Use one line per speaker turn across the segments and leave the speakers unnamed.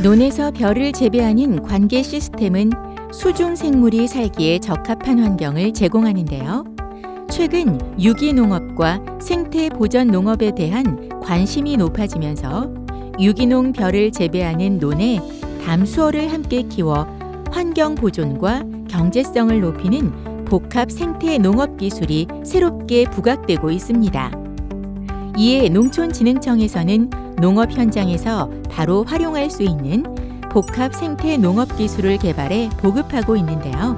논에서 벼를 재배하는 관계 시스템은 수중 생물이 살기에 적합한 환경을 제공하는데요. 최근 유기농업과 생태 보전 농업에 대한 관심이 높아지면서 유기농 벼를 재배하는 논에 담수어를 함께 키워 환경 보존과 경제성을 높이는 복합 생태 농업 기술이 새롭게 부각되고 있습니다. 이에 농촌진흥청에서는 농업 현장에서 바로 활용할 수 있는 복합 생태 농업 기술을 개발해 보급하고 있는데요.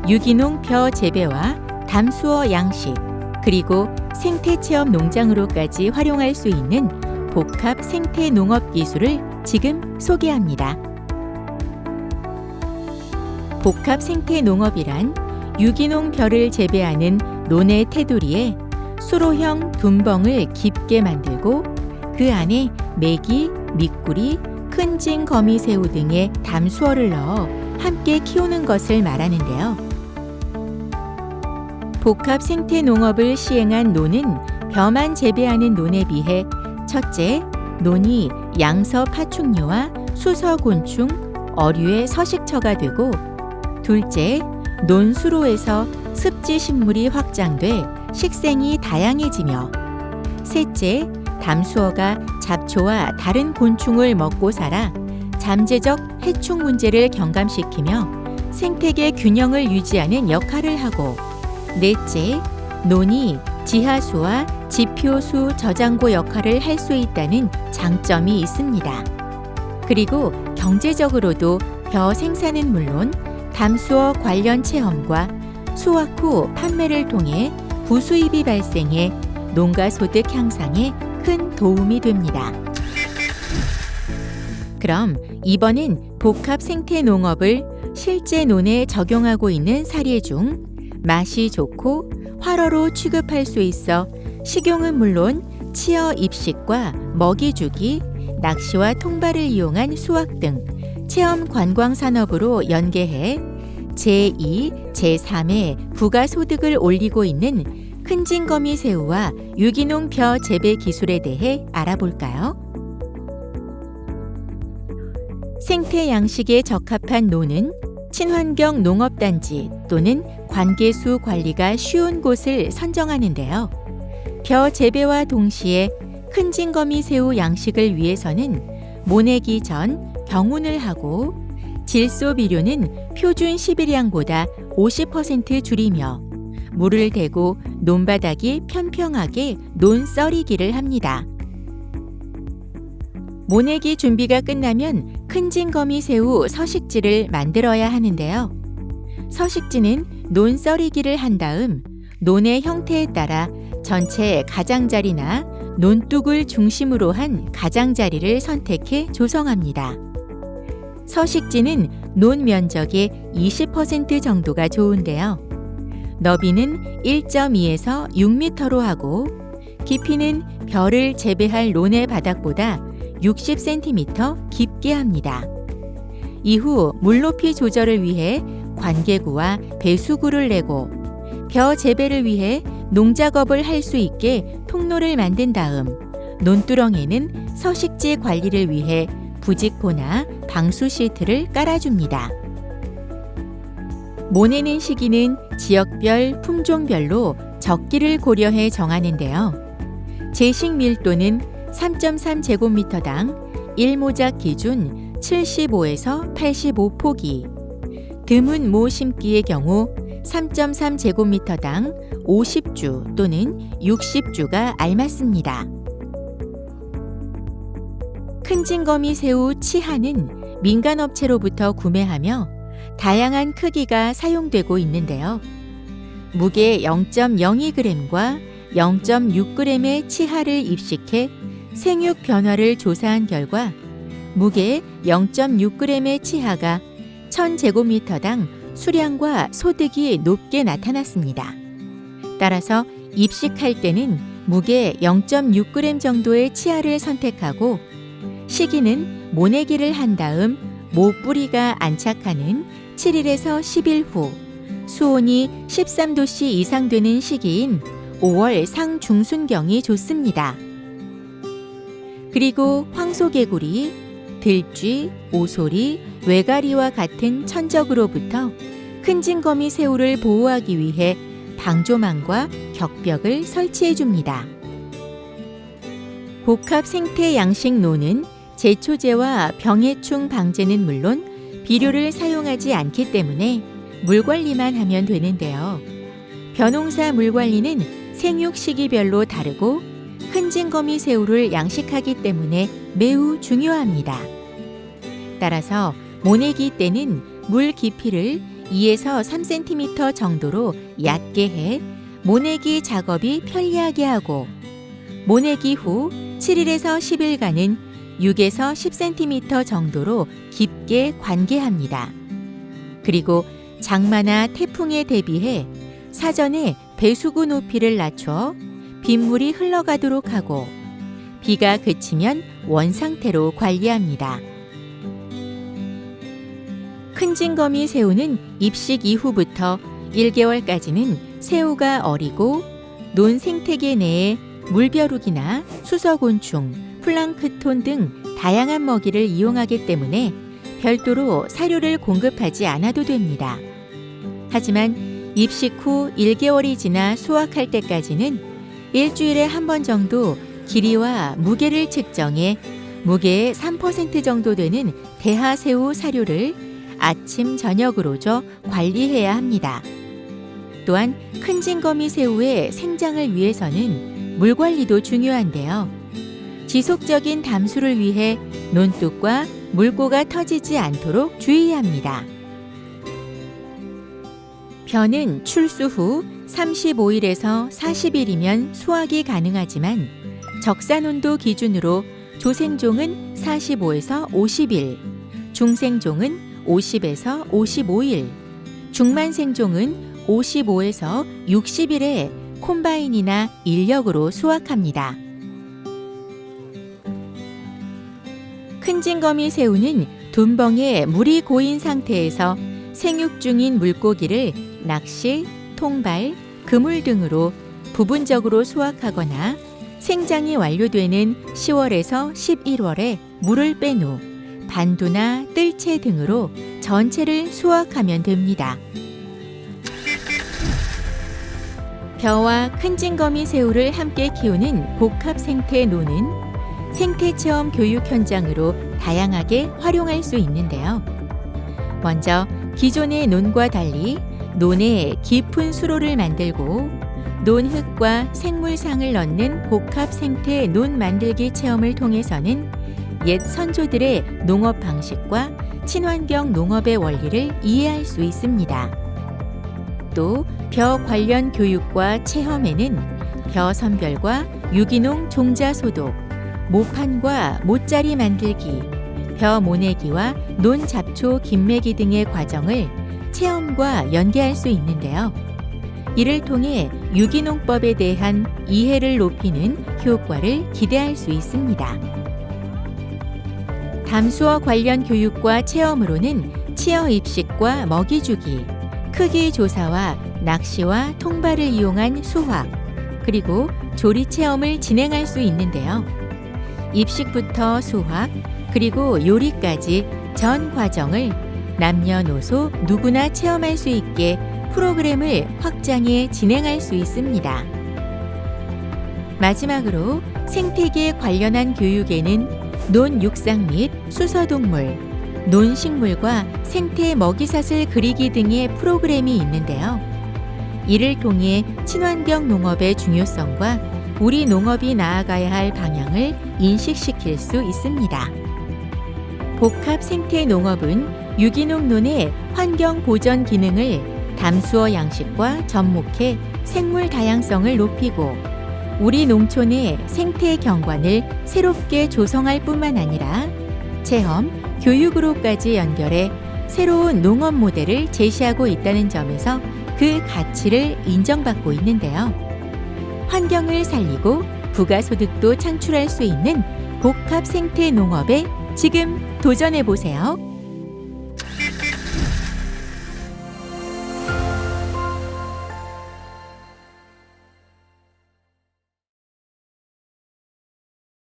유기농 벼 재배와 담수어 양식, 그리고 생태 체험 농장으로까지 활용할 수 있는 복합 생태 농업 기술을 지금 소개합니다. 복합 생태 농업이란 유기농 벼를 재배하는 논의 테두리에 수로형 둔벙을 깊게 만들고 그 안에 메기, 미꾸리, 큰징 거미새우 등의 담수어를 넣어 함께 키우는 것을 말하는데요. 복합 생태 농업을 시행한 논은 벼만 재배하는 논에 비해 첫째, 논이 양서 파충류와 수서 곤충, 어류의 서식처가 되고 둘째, 논 수로에서 습지 식물이 확장돼 식생이 다양해지며 셋째, 담수어가 잡초와 다른 곤충을 먹고 살아 잠재적 해충 문제를 경감시키며 생태계 균형을 유지하는 역할을 하고 넷째, 논이 지하수와 지표수 저장고 역할을 할 수 있다는 장점이 있습니다. 그리고 경제적으로도 벼 생산은 물론 담수어 관련 체험과 수확 후 판매를 통해 부수입이 발생해 농가 소득 향상에 큰 도움이 됩니다. 그럼 이번엔 복합 생태 농업을 실제 논에 적용하고 있는 사례 중 맛이 좋고 활어로 취급할 수 있어 식용은 물론 치어 입식과 먹이 주기, 낚시와 통발을 이용한 수확 등 체험 관광 산업으로 연계해 제2, 제3의 부가 소득을 올리고 있는 큰징거미 새우와 유기농 벼 재배 기술에 대해 알아볼까요? 생태 양식에 적합한 논은 친환경 농업단지 또는 관계수 관리가 쉬운 곳을 선정하는데요. 벼 재배와 동시에 큰징거미 새우 양식을 위해서는 모내기 전 경운을 하고 질소 비료는 표준 11양보다 50% 줄이며 물을 대고 논바닥이 평평하게 논 썰이기를 합니다. 모내기 준비가 끝나면 큰징거미 새우 서식지를 만들어야 하는데요. 서식지는 논 썰이기를 한 다음 논의 형태에 따라 전체 가장자리나 논둑을 중심으로 한 가장자리를 선택해 조성합니다. 서식지는 논 면적의 20% 정도가 좋은데요. 너비는 1.2에서 6m로 하고 깊이는 벼를 재배할 논의 바닥보다 60cm 깊게 합니다. 이후 물높이 조절을 위해 관계구와 배수구를 내고 벼 재배를 위해 농작업을 할 수 있게 통로를 만든 다음 논두렁에는 서식지 관리를 위해 부직포나 방수 시트를 깔아줍니다. 모내는 시기는 지역별, 품종별로 적기를 고려해 정하는데요. 제식 밀도는 3.3제곱미터당 1모작 기준 75에서 85포기, 드문 모 심기의 경우 3.3제곱미터당 50주 또는 60주가 알맞습니다. 큰징거미 새우 치하는 민간업체로부터 구매하며 다양한 크기가 사용되고 있는데요. 무게 0.02g과 0.6g의 치하를 입식해 생육 변화를 조사한 결과 무게 0.6g의 치하가 1000제곱미터당 수량과 소득이 높게 나타났습니다. 따라서 입식할 때는 무게 0.6g 정도의 치아를 선택하고 시기는 모내기를 한 다음 모뿌리가 안착하는 7일에서 10일 후 수온이 13도씨 이상 되는 시기인 5월 상중순경이 좋습니다. 그리고 황소개구리, 들쥐, 오소리, 외가리와 같은 천적으로부터 큰 징거미 새우를 보호하기 위해 방조망과 격벽을 설치해 줍니다. 복합 생태 양식노는 제초제와 병해충 방제는 물론 비료를 사용하지 않기 때문에 물 관리만 하면 되는데요. 벼농사 물 관리는 생육 시기별로 다르고 큰 징거미 새우를 양식하기 때문에 매우 중요합니다. 따라서 모내기 때는 물 깊이를 2에서 3cm 정도로 얕게 해 모내기 작업이 편리하게 하고, 모내기 후 7일에서 10일간은 6에서 10cm 정도로 깊게 관계합니다. 그리고 장마나 태풍에 대비해 사전에 배수구 높이를 낮춰 빗물이 흘러가도록 하고, 비가 그치면 원상태로 관리합니다. 큰 징거미 새우는 입식 이후부터 1개월까지는 새우가 어리고 논 생태계 내에 물벼룩이나 수서곤충, 플랑크톤 등 다양한 먹이를 이용하기 때문에 별도로 사료를 공급하지 않아도 됩니다. 하지만 입식 후 1개월이 지나 수확할 때까지는 일주일에 한 번 정도 길이와 무게를 측정해 무게의 3% 정도 되는 대하새우 사료를 아침, 저녁으로 줘 관리해야 합니다. 또한 큰 징거미 새우의 생장을 위해서는 물 관리도 중요한데요. 지속적인 담수를 위해 논둑과 물고가 터지지 않도록 주의합니다. 벼는 출수 후 35일에서 40일이면 수확이 가능하지만 적산온도 기준으로 조생종은 45에서 50일, 중생종은 50에서 55일, 중만생종은 55에서 60일에 콤바인이나 인력으로 수확합니다. 큰 징거미 새우는 둔벙에 물이 고인 상태에서 생육 중인 물고기를 낚시, 통발, 그물 등으로 부분적으로 수확하거나 생장이 완료되는 10월에서 11월에 물을 뺀 후 반두나 뜰채 등으로 전체를 수확하면 됩니다. 벼와 큰 징거미 새우를 함께 키우는 복합 생태노는 생태체험 교육 현장으로 다양하게 활용할 수 있는데요. 먼저 기존의 논과 달리 논에 깊은 수로를 만들고 논흙과 생물상을 넣는 복합 생태 논 만들기 체험을 통해서는 옛 선조들의 농업 방식과 친환경 농업의 원리를 이해할 수 있습니다. 또 벼 관련 교육과 체험에는 벼 선별과 유기농 종자 소독, 모판과 모짜리 만들기, 벼 모내기와 논 잡초 김매기 등의 과정을 체험과 연계할 수 있는데요. 이를 통해 유기농법에 대한 이해를 높이는 효과를 기대할 수 있습니다. 담수어 관련 교육과 체험으로는 치어 입식과 먹이 주기, 크기 조사와 낚시와 통발을 이용한 수확, 그리고 조리 체험을 진행할 수 있는데요. 입식부터 수확, 그리고 요리까지 전 과정을 남녀노소 누구나 체험할 수 있게 프로그램을 확장해 진행할 수 있습니다. 마지막으로 생태계 관련한 교육에는 논육상 및 수서동물, 논식물과 생태 먹이사슬 그리기 등의 프로그램이 있는데요. 이를 통해 친환경 농업의 중요성과 우리 농업이 나아가야 할 방향을 인식시킬 수 있습니다. 복합 생태 농업은 유기농 논의 환경 보전 기능을 담수어 양식과 접목해 생물 다양성을 높이고 우리 농촌의 생태 경관을 새롭게 조성할 뿐만 아니라 체험, 교육으로까지 연결해 새로운 농업 모델을 제시하고 있다는 점에서 그 가치를 인정받고 있는데요. 환경을 살리고 부가소득도 창출할 수 있는 복합 생태 농업에 지금 도전해 보세요.